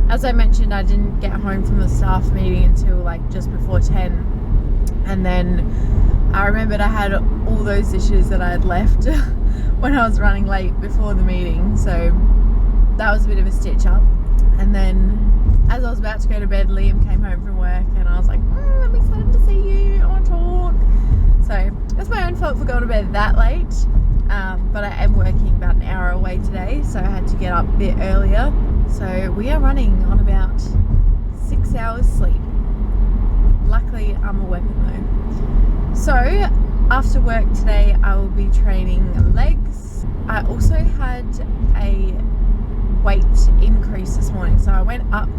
as I mentioned, I didn't get home from the staff meeting until like just before 10, and then I remembered I had all those dishes that I had left when I was running late before the meeting. So that was a bit of a stitch up. And then as I was about to go to bed, Liam came home from work and I was like, I'm excited to see you, I want to talk. So that's my own fault for going to bed that late, but I am working about an hour away today, so I had to get up a bit earlier. So we are running on about 6 hours sleep. Luckily I'm a weapon though. So after work today I will be training legs. I also had a weight increase this morning, so I went up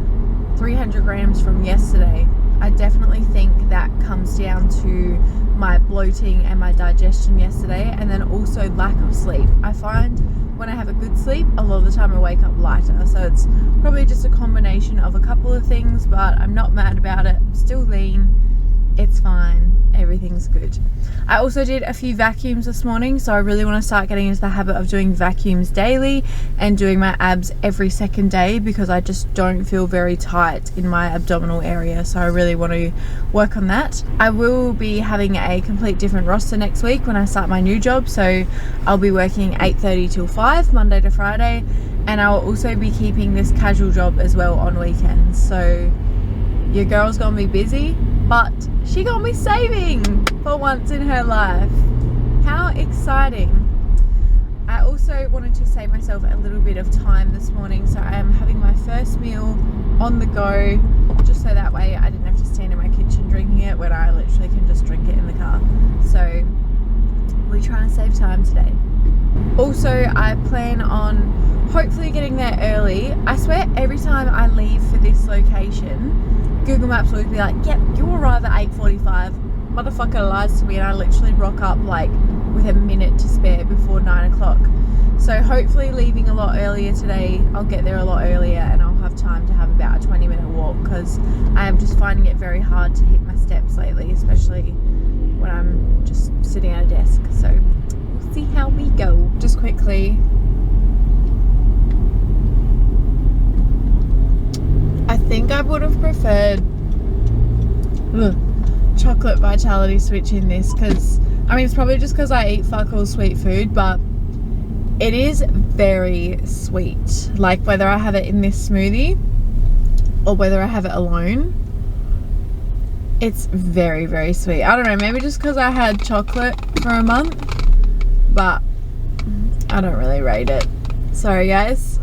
300 grams from yesterday. I definitely think that comes down to my bloating and my digestion yesterday, and then also lack of sleep. I find when I have a good sleep, a lot of the time I wake up lighter, so it's probably just a combination of a couple of things, but I'm not mad about it. I'm still lean, it's fine, everything's good. I also did a few vacuums this morning, so I really want to start getting into the habit of doing vacuums daily and doing my abs every second day, because I just don't feel very tight in my abdominal area, so I really want to work on that. I will be having a complete different roster next week when I start my new job, so I'll be working 8:30 till 5 Monday to Friday, and I will also be keeping this casual job as well on weekends. So your girl's gonna be busy, but she gonna be saving for once in her life. How exciting. I also wanted to save myself a little bit of time this morning, so I am having my first meal on the go, just so that way I didn't have to stand in my kitchen drinking it when I literally can just drink it in the car. So we're trying to save time today. Also, I plan on hopefully getting there early. I swear every time I leave for this location, Google Maps will be like, yep, you'll arrive at 8:45. Motherfucker lies to me, and I literally rock up like with a minute to spare before 9 o'clock. So hopefully leaving a lot earlier today, I'll get there a lot earlier and I'll have time to have about a 20-minute walk, because I am just finding it very hard to hit my steps lately, especially when I'm just sitting at a desk. So we'll see how we go. Just quickly, I think I would have preferred chocolate Vitality Switch in this, because I mean, it's probably just because I eat fuck all sweet food, but it is very sweet. Like whether I have it in this smoothie or whether I have it alone, it's very, very sweet. I don't know, maybe just because I had chocolate for a month, but I don't really rate it. Sorry guys.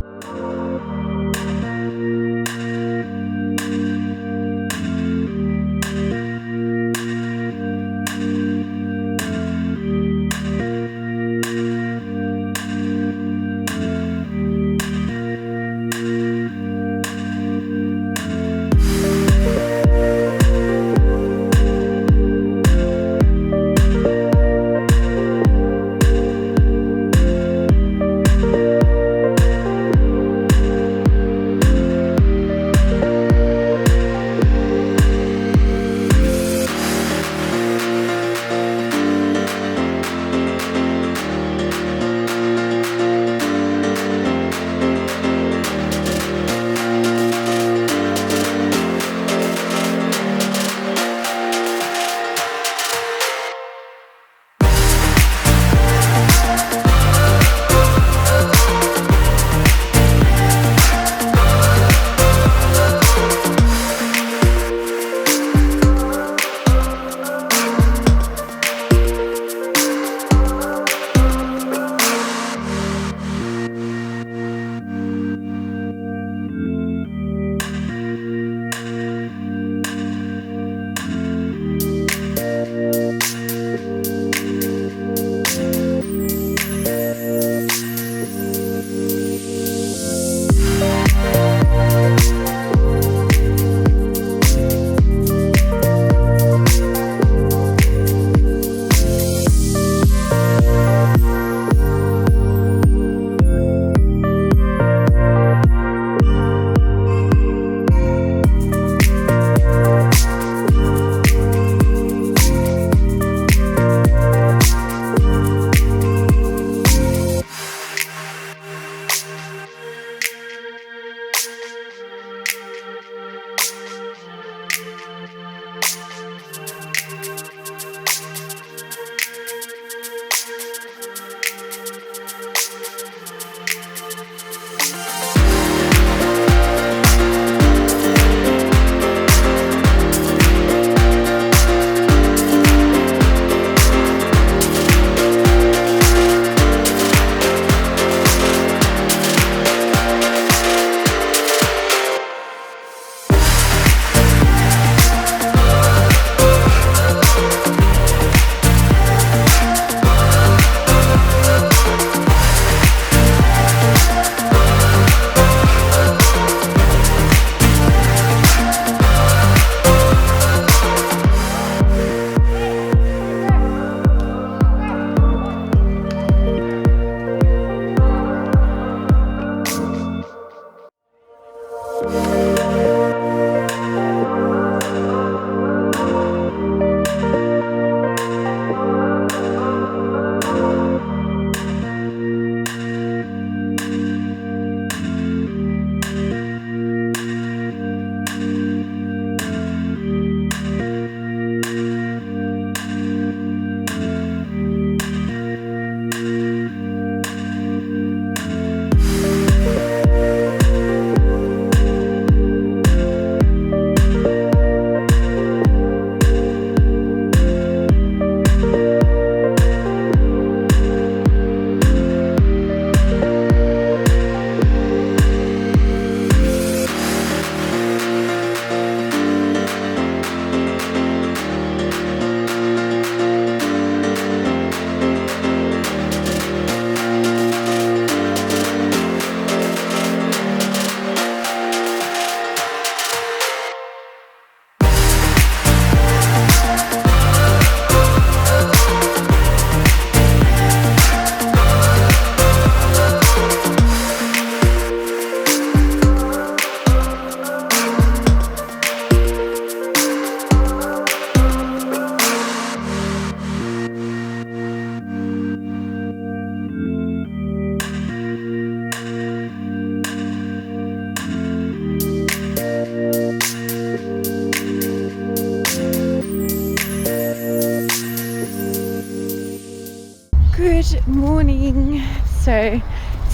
Good morning. So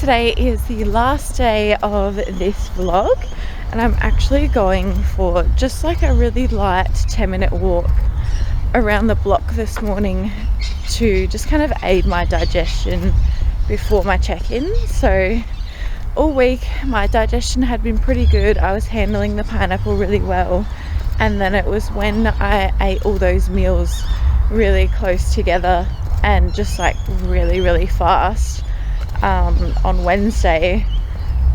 today is the last day of this vlog and I'm actually going for just like a really light 10-minute walk around the block this morning to just kind of aid my digestion before my check-in. So all week my digestion had been pretty good. I was handling the pineapple really well, and then it was when I ate all those meals really close together and just like really fast on Wednesday,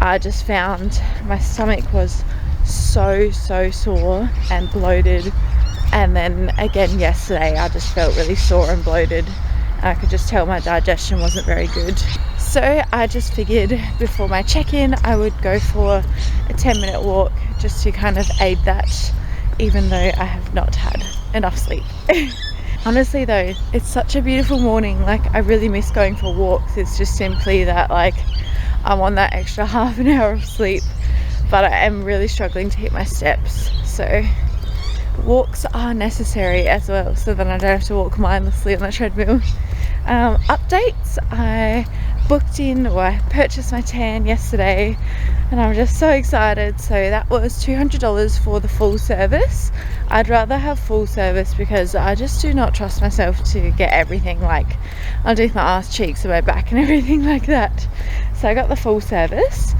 I just found my stomach was so sore and bloated, and then again yesterday I just felt really sore and bloated and I could just tell my digestion wasn't very good. So I just figured before my check-in I would go for a 10-minute walk just to kind of aid that, even though I have not had enough sleep. Honestly though, it's such a beautiful morning. Like, I really miss going for walks. It's just simply that like I'm on that extra half an hour of sleep, but I am really struggling to hit my steps. So walks are necessary as well, so then I don't have to walk mindlessly on the treadmill. Updates, I booked in, or I purchased my tan yesterday and I'm just so excited. So that was $200 for the full service. I'd rather have full service because I just do not trust myself to get everything like underneath my ass cheeks and my back and everything like that. So I got the full service.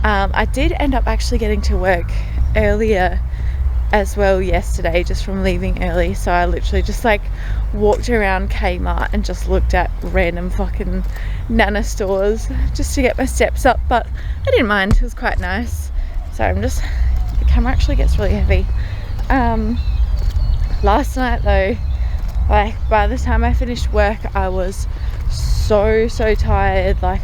I did end up actually getting to work earlier as well yesterday, just from leaving early. So I literally just like walked around Kmart and just looked at random fucking nana stores just to get my steps up, but I didn't mind. It was quite nice. So I'm just, the camera actually gets really heavy. Last night though, like by the time I finished work I was so tired, like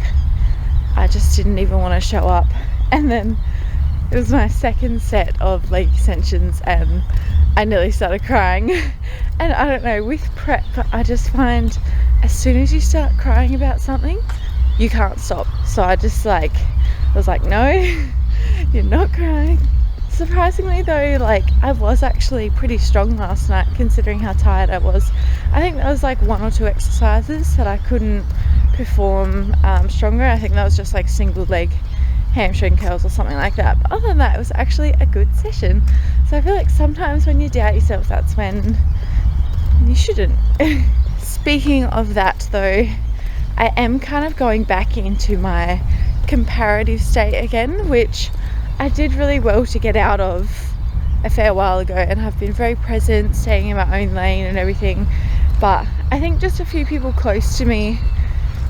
I just didn't even want to show up. And then it was my second set of leg extensions and I nearly started crying. And I don't know, with prep I just find as soon as you start crying about something you can't stop. So I just like, I was like, no, you're not crying. Surprisingly though, like I was actually pretty strong last night considering how tired I was. I think there was like 1 or 2 exercises that I couldn't perform stronger. I think that was just like single leg hamstring curls or something like that, but other than that it was actually a good session. So I feel like sometimes when you doubt yourself, that's when you shouldn't. Speaking of that though, I am kind of going back into my comparative state again, which I did really well to get out of a fair while ago, and I've been very present, staying in my own lane and everything. But I think just a few people close to me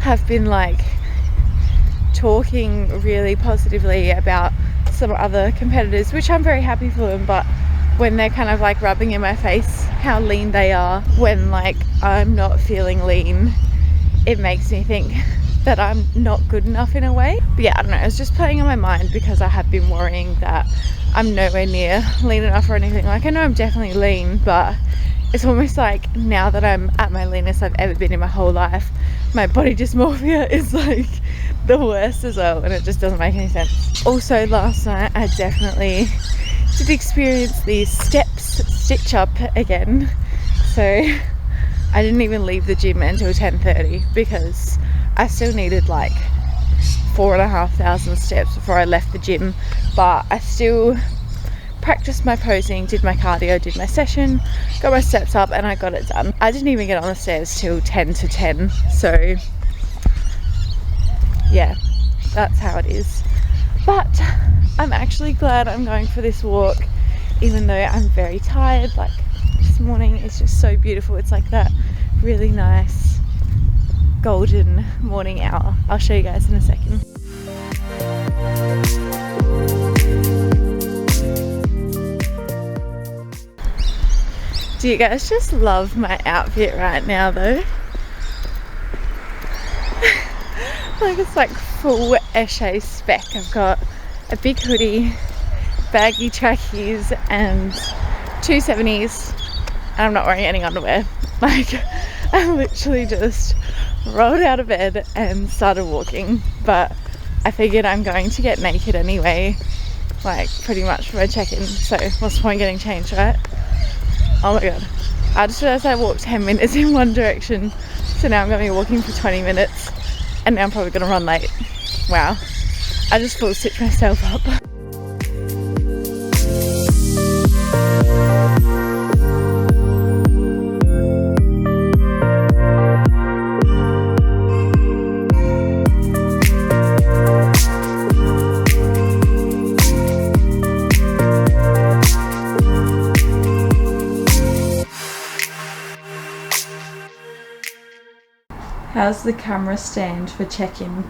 have been like talking really positively about some other competitors, which I'm very happy for them, but when they're kind of like rubbing in my face how lean they are when like I'm not feeling lean, it makes me think that I'm not good enough in a way. But yeah, I don't know, it was just playing on my mind because I have been worrying that I'm nowhere near lean enough or anything. Like I know I'm definitely lean, but it's almost like now that I'm at my leanest I've ever been in my whole life, my body dysmorphia is like the worst as well, and it just doesn't make any sense. Also last night I definitely did experience the steps stitch up again. So I didn't even leave the gym until 10:30 because I still needed like 4,500 steps before I left the gym, but I still practiced my posing, did my cardio, did my session, got my steps up, and I got it done. I didn't even get on the stairs till 10 to 10, so yeah, that's how it is. But I'm actually glad I'm going for this walk, even though I'm very tired. Like this morning is just so beautiful. It's like that really nice golden morning hour. I'll show you guys in a second. Do you guys just love my outfit right now though? Like it's like full Eshe spec. I've got a big hoodie, baggy trackies and 270s, and I'm not wearing any underwear. Like I literally just rolled out of bed and started walking, but I figured I'm going to get naked anyway, like pretty much for my check-in, so what's the point getting changed, right? Oh my god, I just realised I walked 10 minutes in one direction So now I'm going to be walking for 20 minutes and now I'm probably going to run late. Wow. I just full stitched myself up. How's the camera stand for check-in?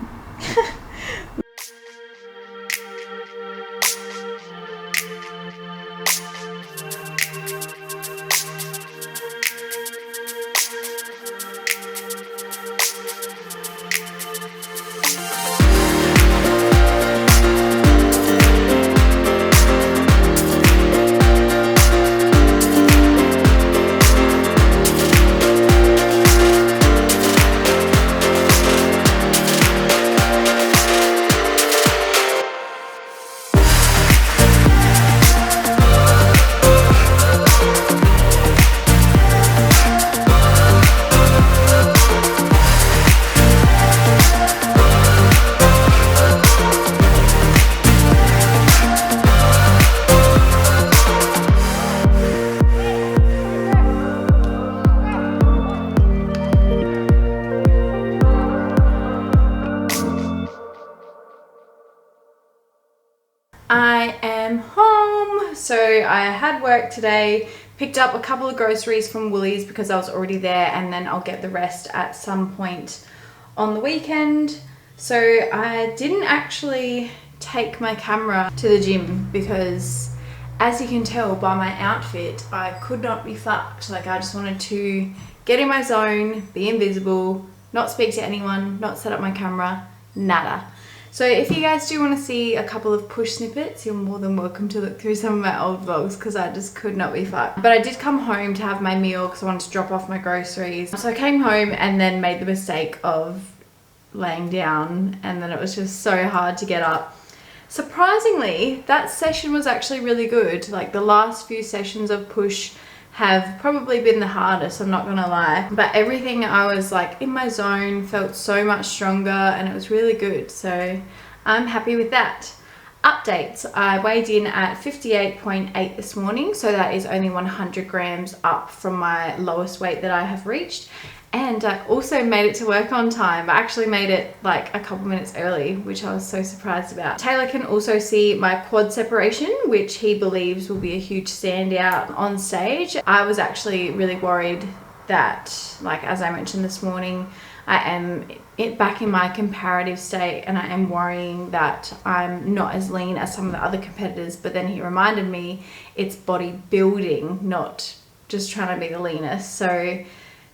I am home. So I had work today, picked up a couple of groceries from Woolies because I was already there, and then I'll get the rest at some point on the weekend. So I didn't actually take my camera to the gym because, as you can tell by my outfit, I could not be fucked. Like, I just wanted to get in my zone, be invisible, not speak to anyone, not set up my camera, nada. So if you guys do want to see a couple of push snippets, you're more than welcome to look through some of my old vlogs because I just could not be fucked. But I did come home to have my meal because I wanted to drop off my groceries. So I came home and then made the mistake of laying down, and then it was just so hard to get up. Surprisingly, that session was actually really good. Like, the last few sessions of push have probably been the hardest, I'm not gonna lie, but everything, I was like in my zone, felt so much stronger, and it was really good. So I'm happy with that. Updates: I weighed in at 58.8 this morning, so that is only 100 grams up from my lowest weight that I have reached. And I also made it to work on time. I actually made it like a couple minutes early, which I was so surprised about. Taylor can also see my quad separation, which he believes will be a huge standout on stage. I was actually really worried that, like, as I mentioned this morning, I am back in my comparative state, and I am worrying that I'm not as lean as some of the other competitors. But then he reminded me it's bodybuilding, not just trying to be the leanest. So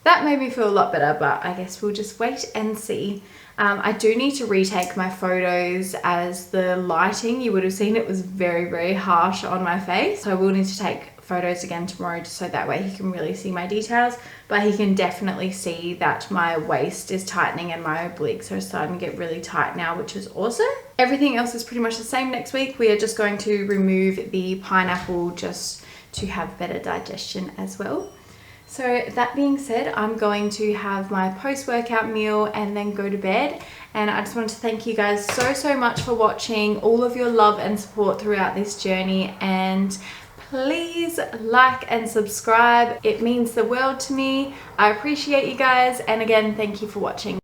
that made me feel a lot better, but I guess we'll just wait and see. I do need to retake my photos, as the lighting, you would have seen it was very, very harsh on my face. So I will need to take photos again tomorrow, just so that way he can really see my details. But he can definitely see that my waist is tightening and my obliques are starting to get really tight now, which is awesome. Everything else is pretty much the same next week. We are just going to remove the pineapple just to have better digestion as well. So that being said, I'm going to have my post-workout meal and then go to bed. And I just want to thank you guys so much for watching, all of your love and support throughout this journey. And please like and subscribe. It means the world to me. I appreciate you guys. And again, thank you for watching.